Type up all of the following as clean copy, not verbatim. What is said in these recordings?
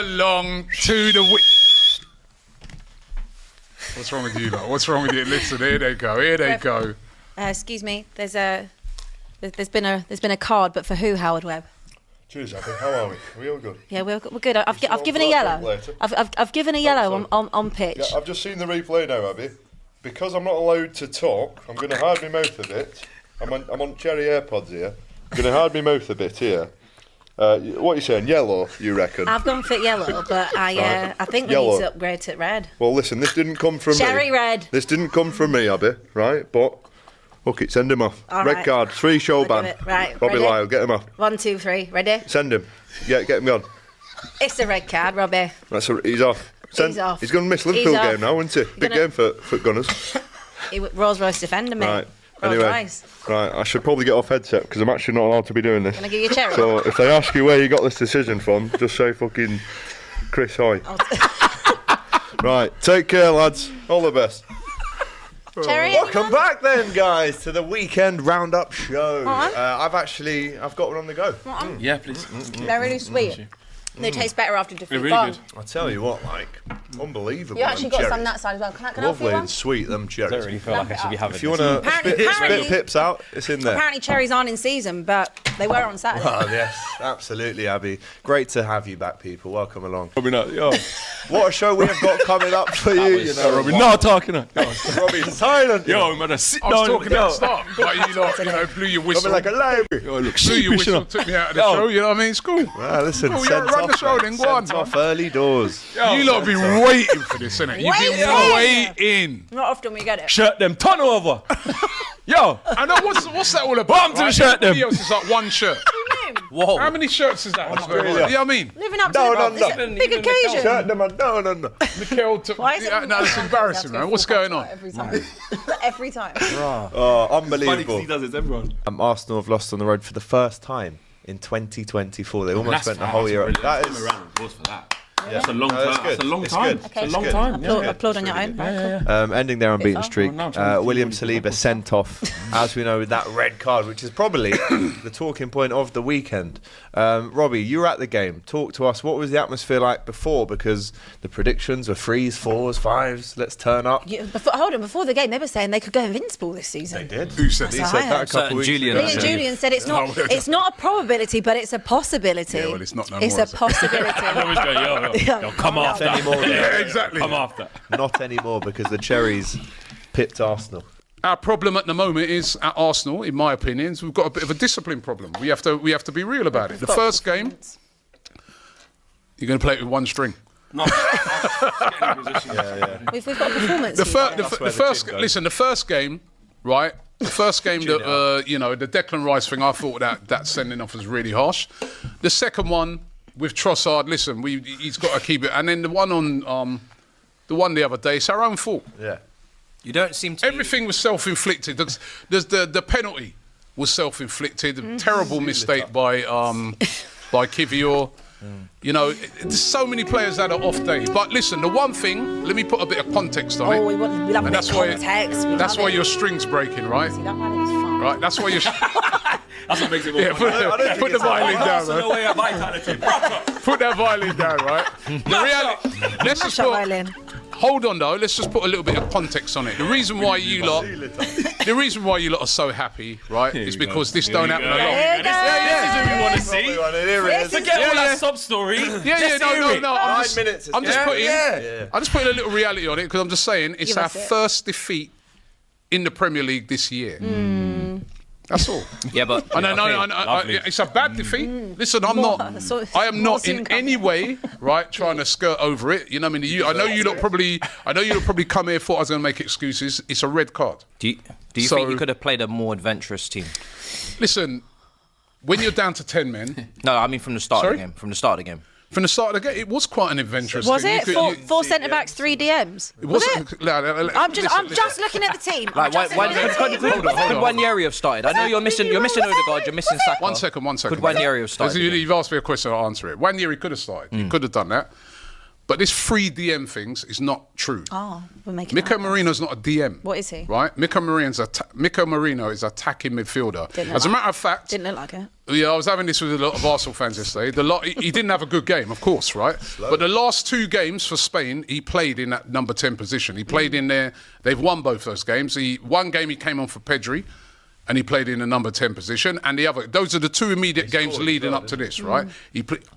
Along to the... What's wrong with you, lot? What's wrong with you? Listen, here they go. Here they go. Excuse me. There's been a card, but for who? Howard Webb. Cheers, Abby. How are we? Are we all good? Yeah, we're good. I've given a yellow. I've given a yellow on pitch. Yeah, I've just seen the replay now, Abby. Because I'm not allowed to talk, I'm going to hide my mouth a bit. I'm on cherry AirPods here. I'm going to hide my mouth a bit here. What are you saying? Yellow, you reckon? I've gone for yellow, but I think we need to upgrade to red. Well, listen, this didn't come from me. Cherry red. This didn't come from me, Abby, right? But, look it, send him off. All red right. card, 3 show We'll ban. Right, Robbie ready? Lyle, get him off. 1, 2, 3, ready? Send him. Get him gone. It's a red card, Robbie. He's off. He's off. He's going to miss Liverpool game now, isn't he? Big game for Gunners. Rolls Royce defender, mate. Right. Rolls Anyway, Royce. right, I should probably get off headset because I'm actually not allowed to be doing this. Can I give you a cherry? So if they ask you where you got this decision from, just say fucking Chris Hoy. Right, take care, lads. All the best. Cherry. Welcome back then, guys, to the weekend roundup show. Alright. I've got one on the go. Yeah, please. They're really sweet. They taste better after defeat. They're really Gone. good. I'll tell you what, like, unbelievable. You actually them got some cherries. that side as well. Can I have Lovely you one? and sweet, them cherries. I don't really feel like I should be having If you this. want to Apparently- spit pips out, it's in there. Apparently cherries aren't in season, but they were on Saturday. Oh, yes, absolutely, Abby. Great to have you back, people. Welcome along. Robbie, no, yo. What a show we have got coming up for you. You know, Robbie, no talking. Robbie's silent. Yo, man, sit down. I was talking at the start. Like, you lot, blew your whistle. Robbie like a library. Yo, look, blew your whistle, took me out of the show, you know what I mean? It's cool. Well, listen, Cool, sent run the off, show mate. then, go on, Sent off man. early doors. You lot have been waiting for this, innit? You've been waiting. Not often we get it. Shirt them, ton over. Yo, I know, what's that all about? Bottom to the shirt, them. Everybody else is like one shirt. whoa. How many shirts is that? You know what I mean? Living up to No, the no, it's no. a big occasion. Shirt them on. No. Mikhail took... Why is it No, it's embarrassing, man. What's going on? Every time. Every time. Oh, unbelievable. does it to everyone. Arsenal have lost on the road for the first time in 2024. They almost spent the whole year. That is. It's a long No, that's time. It's a good. long It's time. good. It's a It's long good. time. Applaud on your own. Ending their unbeaten streak. Well, now William Saliba sent off, as we know, with that red card, which is probably the talking point of the weekend. Robbie, you were at the game. Talk to us. What was the atmosphere like before? Because the predictions were 3s, 4s, 5s. Let's turn up. Hold on, before the game, they were saying they could go invincible this season. They did. Who said He that? said that a heard. couple weeks Julian. ago. Brilliant Julian said it's not a probability, but it's a possibility. Yeah, well, it's not no It's more, a is it? possibility. Always go, yo, come Not after. anymore. Yeah, exactly. Come after. Not anymore because the Cherries pipped Arsenal. Our problem at the moment is at Arsenal, in my opinion, is we've got a bit of a discipline problem. We have to be real about it. The first game, you're going to play it with one string. No. We've got a performance. The where first, the gym goes. listen, the first game, right? The first game that the Declan Rice thing, I thought that sending off was really harsh. The second one with Trossard, listen, he's got to keep it. And then the one on the other day, it's our own fault. Yeah. You don't seem to. Everything was self-inflicted. The penalty was self-inflicted. A terrible mistake by Kivior. You know, there's so many players that are off day. But listen, the one thing, let me put a bit of context on it. we love a And bit that's of why context. that's why your string's breaking, right? See, that one is fun. Right. That's why you're. That's what makes it more Yeah, fun. put the violin down, man. way at vitality. Put that violin down, right? The reality. Let's just Shot put. violin. Hold on though. Let's just put a little bit of context on it. The reason why you lot are so happy, right, is because this don't happen a lot. Here we go. This is what we want to see. Forget all that sob story. Yeah, no. I'm just putting. Yeah. I'm just putting a little reality on it because I'm just saying it's Give our us it. first defeat in the Premier League this year. That's all. Yeah, but I know, it's a bad defeat. Listen, I am not in any way trying to skirt over it. You know what I mean? I know you lot probably come here thought I was going to make excuses. It's a red card. do you think you could have played a more adventurous team? Listen, when you're down to 10 men, No, I mean from the start Sorry? of the game. From the start of the game. from the start of the game, it was quite an adventurous Was thing. it? Four centre backs, 3 DMs. It Was wasn't. it? I'm just looking at the team. Like, could Wanyeri have started? I know you're missing Odegaard, you're missing Saka. One second. Could Wanyeri have started? You've asked me a question, I'll answer it. 1 year he could have started. He could have done that. But this free DM things is not true. Oh, we're making Miko that up. Marino's not a DM. What is he? Right? Miko Marino is attacking midfielder. Didn't look As a like matter of fact, Didn't look like it. yeah, I was having this with a lot of Arsenal fans yesterday. He didn't have a good game, of course, right? But the last 2 games for Spain, he played in that number 10 position. He played in there. They've won both those games. One game he came on for Pedri, and he played in the number 10 position. And those are the 2 immediate games leading up to this, right?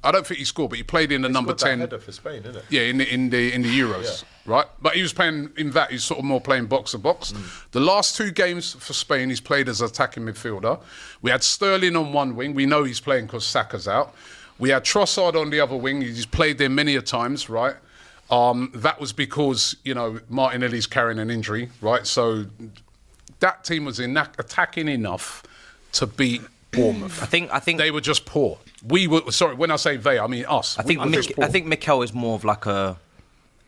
I don't think he scored, but he played in the number 10. Header for Spain, isn't it? Yeah, in the Euros, right? But he was playing in that. He's sort of more playing box to box. The last 2 games for Spain, he's played as attacking midfielder. We had Sterling on one wing. We know he's playing because Saka's out. We had Trossard on the other wing. He's played there many a times, right? That was because Martinelli's carrying an injury, right? So that team was attacking enough to beat Bournemouth. I think they were just poor. We were sorry. When I say they, I mean us. I think Mikel is more of like a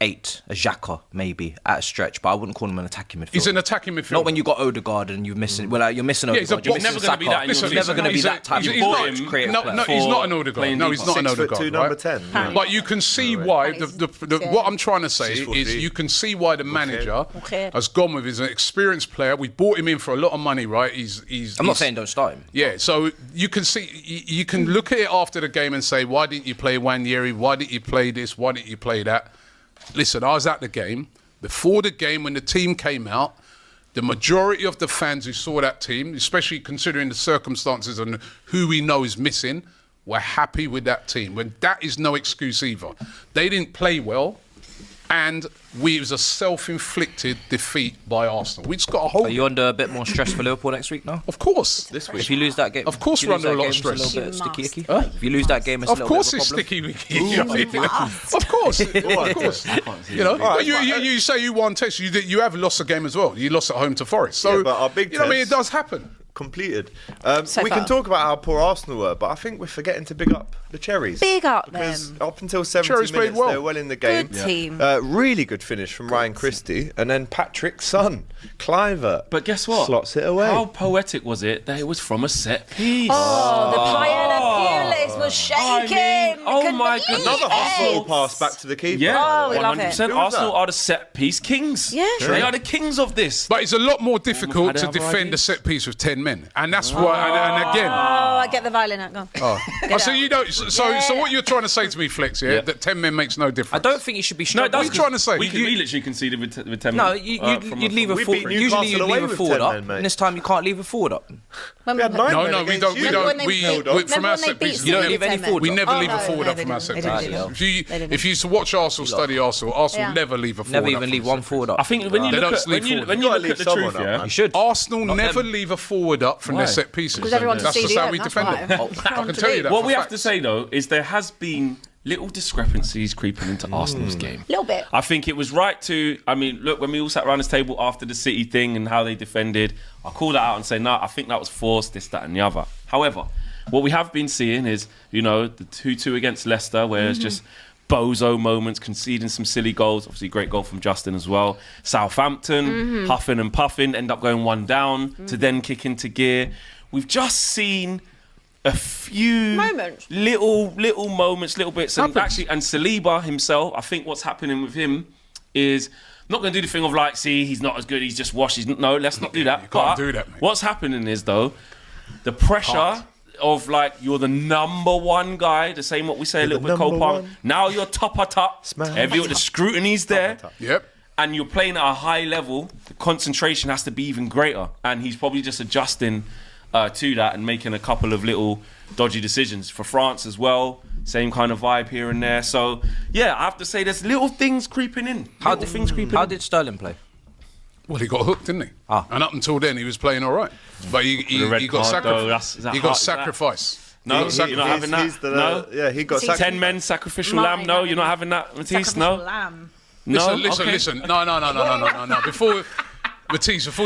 8, a Xhaka maybe at a stretch, but I wouldn't call him an attacking midfielder. He's an attacking midfielder. Not when you got Odegaard and you're missing. Well, you're missing Odegaard. he's You're never missing gonna be Saka. that. He's never going to be that type of creative No, player. he's not an Odegaard. No, he's not an Odegaard. 6'2", number right? 10. But you can see why what I'm trying to say is you can see why the manager has gone with his experienced player. We bought him in for a lot of money, right? I'm not saying don't start him. Yeah, so you can see, you can look at it after the game and say, why didn't you play Wanyeri? Why didn't you play this? Why didn't you play that? Listen, I was at the game. Before the game, when the team came out, the majority of the fans who saw that team, especially considering the circumstances and who we know is missing, were happy with that team. When that is no excuse either. They didn't play well, and it was a self-inflicted defeat by Arsenal. We just got a whole... Are you under a bit more stress for Liverpool next week now? Of course. This week. If you lose that game, Of course if you we're lose under a that lot of game, it's stress. a little bit You sticky icky. must. If you lose that game, it's a Of little course bit it's of a problem. sticky wicky. Of course. But you say you won test. You have lost a game as well. You lost at home to Forest. So Yeah, but our big I mean, it test- does happen. Completed. So we can far. talk about how poor Arsenal were, but I think we're forgetting to big up the Cherries. Big up Because them. up until 70 Cherries played minutes, well. they were well in the game. Good team. Really good finish from Ryan Christie. And then Patrick's son, Cliver, But guess what? slots it away. How poetic was it that it was from a set piece? Oh, the Pioneer Pulis was shaking. oh Couldn't my believe goodness. Another it. Arsenal pass back to the keeper. Yeah, Oh, we love it. 100%. Who was Arsenal that? are the set piece kings. Yeah. They are the kings of this. But it's a lot more difficult had to other defend a ideas. set piece with 10 men. And that's why, and again... Oh, I get the violin out. Go on. Oh, so you don't. So what you're trying to say to me, Flex? Yeah, Yeah. that 10 men makes no difference. I don't think you should be No, it struggling. does. What are you trying to say? We literally conceded with 10 No, minutes. you'd leave a We forward. beat Usually Newcastle you'd away leave a with forward 10 up. men, mate. And this time you can't leave a forward up. When We had 9 No, men no, we against don't. We you. Remember when don't. they We beat- from remember our when they set beat pieces. You don't City leave with any 10 forward We men? never Oh, leave a no, forward no, up they from our didn't. set They pieces. didn't. If you used to watch Arsenal, study Arsenal, Arsenal never leave a forward Never up even from leave the one set forward I up. think when you They look don't at sleep forward. when You you gotta look at leave the someone truth, up, yeah. man. You should. Arsenal never them. leave a forward up from their Why? set pieces. Because everyone That's to just see how the we end, defend that's them. why. I can tell you that. What for we have facts. to say though is there has been little discrepancies creeping into Arsenal's game. Little bit. I think it was right to. I mean, look, when we all sat around this table after the City thing and how they defended, I called that out and say, no, I think that was forced, this, that, and the other. However, what we have been seeing is, the 2-2 against Leicester, where it's just bozo moments, conceding some silly goals. Obviously, great goal from Justin as well. Southampton, huffing and puffing, end up going one down to then kick into gear. We've just seen a few Moments. little moments, little bits, and Happens. actually, and Saliba himself. I think what's happening with him is not going to do the thing of like, see, he's not as good. He's just washed. No, let's not do that. You can't But do that, mate. what's happening is though, the pressure of like you're the number one guy. The same what we say a You're little the bit Cole number Palmer. one. Now you're top of top. Smash. The scrutiny's there. Yep. And you're playing at a high level, the concentration has to be even greater. And he's probably just adjusting to that and making a couple of little dodgy decisions. For France as well, same kind of vibe here and there. So, yeah, I have to say there's little things creeping in. How did Sterling play? Well, he got hooked, didn't he? Ah. And up until then, he was playing all right. But he The red got card, though, sacrificed. is that He hard- got is that- sacrificed. No, He got you're not having that. No? Yeah, he got sacked. 10 men, sacrificial lamb. No, you're not having that, Matisse. Sacrificial No. lamb. No. Listen. Okay. No. Before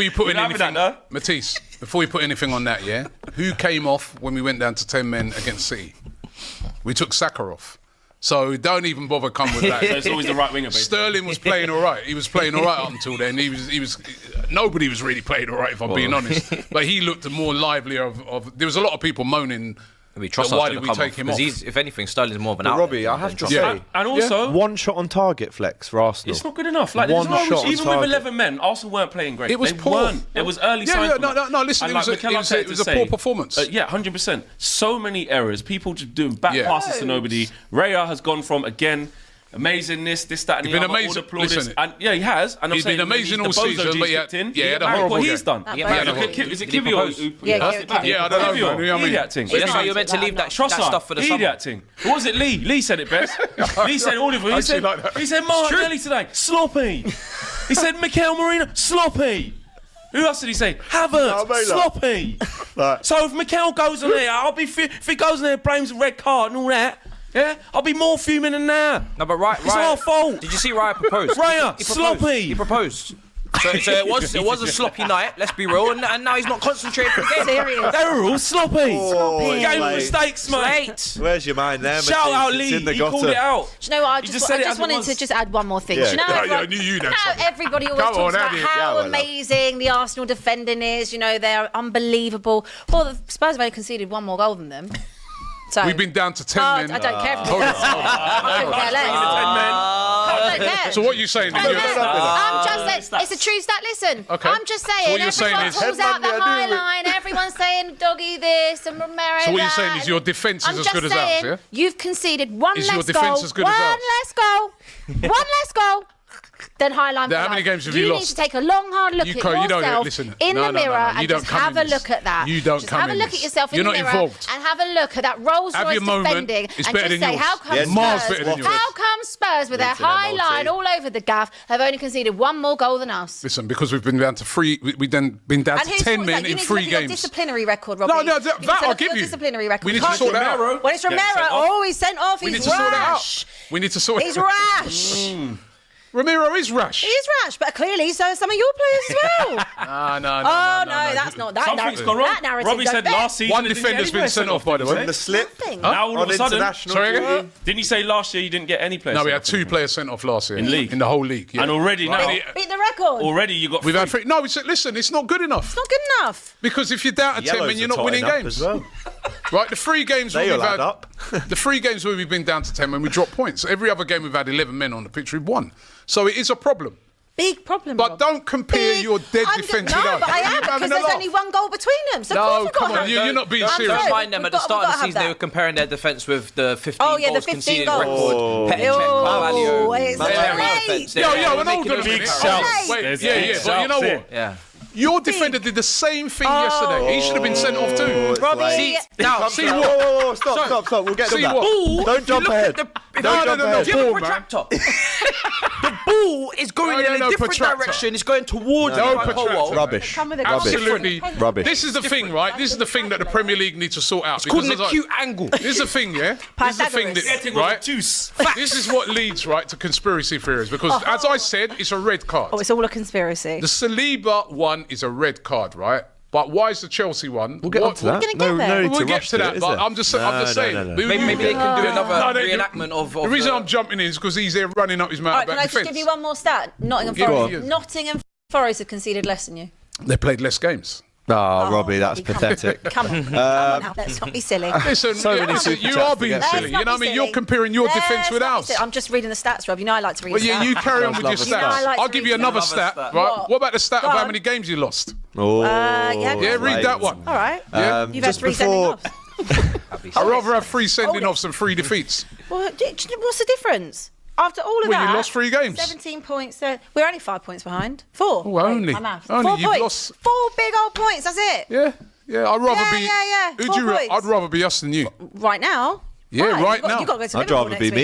you put in You're having anything, that, no? Matisse, before you put anything on that, yeah, who came off when we went down to 10 men against City? We took Saka off. So don't even bother come with that. So it's always the right winger, basically. Sterling was playing all right. He was playing all right up until then. He was. Nobody was really playing all right, if I'm being honest. But he looked more livelier. There was a lot of people moaning We trust then us why to did we come take off, him 'cause off? he's, if anything, Sterling's more of an But outlet Robbie, I have than to Trossard. say, And also, one shot on target flex for Arsenal. it's not good enough. Like, One there's no shot on even target. with 11 men, Arsenal weren't playing great. It was they poor. Weren't. It was early Yeah, signs. yeah, from no, that. no, listen, And it was a- Mikel it was a- Arteta it was a say, poor performance. Yeah, 100%. So many errors. People just doing back Yeah. passes to nobody. Raya has gone from, again, amazingness, this, that, and He's the been other. amazing. All the plaudits. Listen, And yeah, he has. And he's I'm saying been amazing maybe all the Bozo season, G's but kicked in. he had a Mark horrible what game. he's done. That Yeah, Bozo man, G's. Is it Did he Kivio? propose? Yeah, Passed it back. Yeah, I don't know, man. You know what I mean? Idiot thing. Well, that's why you're meant to leave that stuff for the summer. Idiot thing. What was it, Lee? Lee said it best. Lee said all of it. He Actually said, like that. he said Martinelli today, sloppy. He said Mikel Merino, sloppy. Who else did he say? Havertz, mate, look. sloppy. Like- So if Mikel goes on there, I'll be if he goes on there and blames a red card and all that, yeah, I'll be more fuming than now. No, but Raya, It's our fault. Did you see Raya propose? Raya, He proposed. sloppy. He proposed. So it was a sloppy night. Let's be real, and now he's not concentrating for the game. Serious. They were all sloppy. Oh, Game of mate. mistakes, mate. Late. Where's your mind there, Shout Matisse? out It's Lee. in the He called gutter. it out. Do you know what? I He just, just said it I as just it wanted was. to just add one more thing. Yeah. Do you know, Yeah, everyone- I knew you'd have how something. everybody always Come talks on, about Andy. how Yeah, well, amazing the Arsenal defending is. You know, they're unbelievable. Well, the Spurs have only conceded one more goal than them. So We've been down to 10 Oh, men. I don't care. If Hold on. I don't care less. I don't care. So what are you saying? I Then? don't You're- care. I'm just saying, it's a true stat. Listen, Okay. I'm just So saying, what you're saying everyone is- pulls out the Headman, yeah, high do it. line. Everyone's saying doggy this and Romero So what you're that, saying is your and defence is I'm as just good as ours, saying, yeah? You've conceded one Is less your defence goal. as good as one ours? less goal. One less goal. Then high line. How for many life. games have you You lost? need to take a long, hard look You at can't- you don't- yourself listen. in No, the no, no, mirror no. You and don't just come have in a this. look at that. You don't just come have a in look this. at yourself in You're the not mirror involved. and have a look at that Rolls Have Royce your moment. defending It's and better just than say, yours. how come Yeah, miles Spurs? better than yours. How come Spurs, with their Into them, high line OT. all over the gaff, have only conceded one more goal than us? Listen, because we've been down to we've then been down And to who's 10 what men is that? You in need to 3 look at your games. disciplinary record, Robbie. No, You need to that look I'll at give your you. disciplinary record. We need You to can't sort do that out. When it's Get Romero, sent off. oh, he's sent off. We need He's to sort it out. rash. We need to sort He's it out. rash. Ramiro is rash. He is rash, but clearly so are some of your players as well. No. Oh, no, that's not that. Something's gone wrong. That narrative Robbie don't said fit. last season. One they didn't defender's get been any sent players off, by the way. From the slip Nothing. Now all on of a sudden, international Sorry, duty. again? didn't you say last year you didn't get any players? No, we sent had off? 2 players sent off last year. In league? In the whole league, yeah. And already now, Beat the record. already you got. We've had 3. 3. No, we said, listen, it's not good enough. Not good enough. Because if you're down to 10 Yellows men, you're are not winning totting up games. as well. Right, the 3 games where They we've all had add up. the 3 games where we've been down to 10 when we dropped points. Every other game we've had 11 men on the pitch, we've won. So it is a problem. Big problem. But Rob. don't compare Big- your dead I'm defence no, with us. but I You're am because having a there's laugh. only one goal between them. So of No, course we've got come to on, have you're that. not being I'm serious. sorry, Remind them we've at the got- start we've of the got to have season they were that. comparing their defence with the 15 Oh, yeah, the goals 15 conceded goals. record. Petr Cech, Oh, Carvalho, it's Man late. United defence. Yo, They're and making hold on a those minute. big Hold shouts. on. Wait, There's yeah, big yeah, but you know shouts here. what? Yeah. Your defender did the same thing yesterday. He should have been sent off too. Robbie, See, now, See Whoa, what? whoa, whoa, stop. We'll get to See that. what? ball, Don't jump you look ahead. at the- Don't jump ahead. Do you have a Ball, man. protractor? The ball is going No, in no, a different protractor. direction. It's going towards No the front protractor. goal. Rubbish. come with a Absolutely. Rubbish. This is the thing, right? This is the thing that the Premier League needs to sort out. It's called an as I- acute angle. This is the thing, yeah? This is the thing Pythagoras. that, Getting was right? obtuse. This is what leads, right, to conspiracy theories. Because, as I said, it's a red card. Oh, it's all a conspiracy. The Saliba one is a red card, right? But why is the Chelsea one? We'll get on to that. gonna get there. No need We'll to get rush to that, it, is but there? I'm just saying. No. Maybe they can do another No, reenactment of the reason the- I'm jumping in is because he's there running up his mouth All right, can about I just defence. give you one more stat? Nottingham Go Forest. on. Nottingham Forest have conceded less than you. They played less games. Oh, Robbie, that's Robbie, come on. pathetic. Come on. Come on now. Let's not be silly. Listen, So many listen, super you chats are to being get Let's silly. not You know what I be mean? You're silly. comparing your Let's defence with not be ours. silly. I'm just reading the stats, Rob. You know I like to read Well, yeah, stats. you carry on Does with your love a stats. stat. I like I'll to give read you another Love a stat, stat. right? What? What about the stat Go of how on. many games you lost? Oh, yeah, Yeah, read that one. All right. Yeah. You've had just 3 before- sending-offs. I'd rather have 3 sending Hold it. offs than 3 defeats. Well, what's the difference? After all of Well, that, you lost 3 games. 17 points. We're only 5 points behind. 4. Oh, only. My math. Only. 4 You've points. lost- 4 big old points. That's it. Yeah. I'd rather Yeah, be. yeah. Who'd 4 you? points. I'd rather be us than you. Right now. Yeah, Why? right You've now. got to go to I'd Liverpool rather next be week. me.